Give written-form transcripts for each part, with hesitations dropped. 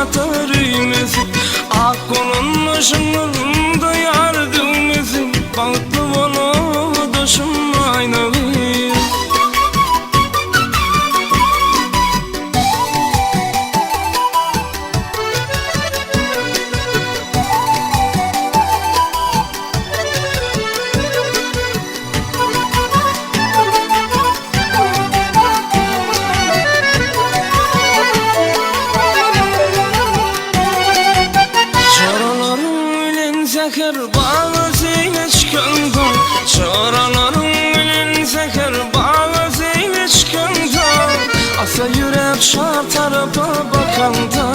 atar ümesi. Ak kolun şыңırında yardım ümesi. Bağıtlı bolu doşum aynalı. Seher bağı zeyle çıkanda, çaralarım bilen seher bağı zeyle çıkanda, asa yürek şar tarafa bakanda.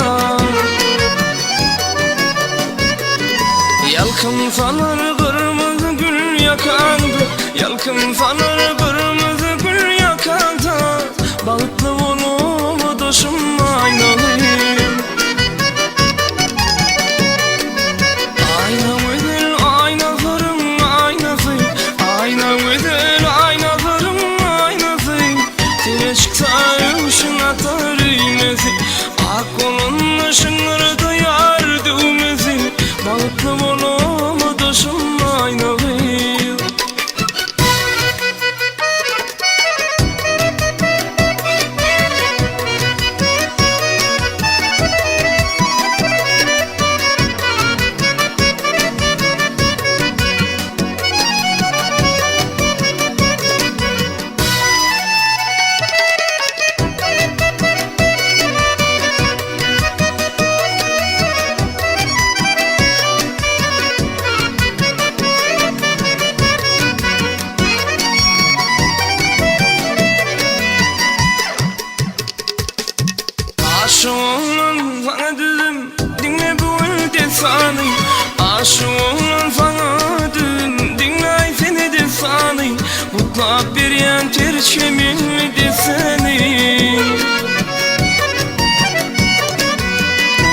Yalkın sanar kırmızı gül yakanda, yalkın sanar kırmızı gül yakanda. Bağıtlı olup doşum aynalıyım. Ak kolun şыңırda yardım ezi. Bağıtlı bolu doşum aynalı. Aşığımın sana düzüm, dinle bu ülke sanı. Aşığımın sana düzüm, dinle seni de sanı. Mutlak bir yan terçemin de seni.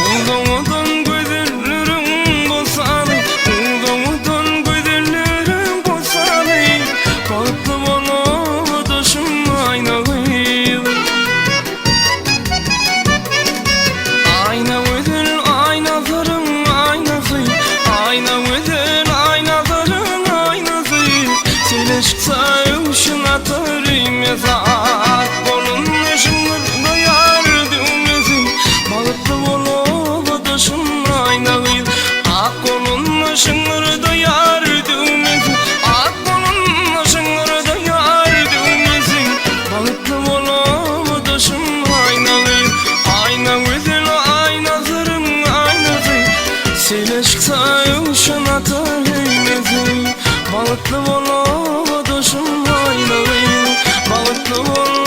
Uğdamudan gözlerim bosanı, uğdamudan gözlerim bosanı. Bağıtlı bolu doşum aynalı. Çıksa ışın atarım yazak kolun şыңırda yardım ezi. Bağıtlı bolu doşum aynalı. Ak kolun şыңırda yardım ezi. Ak kolun şыңırda yardım ezi. Bağıtlı bolu doşum aynalı. Ayna güzel ayna zırın aynası. Sele çıksa ışın atarım ezi. Bağıtlı bolu doşum aynalı. Bağıtlı bolu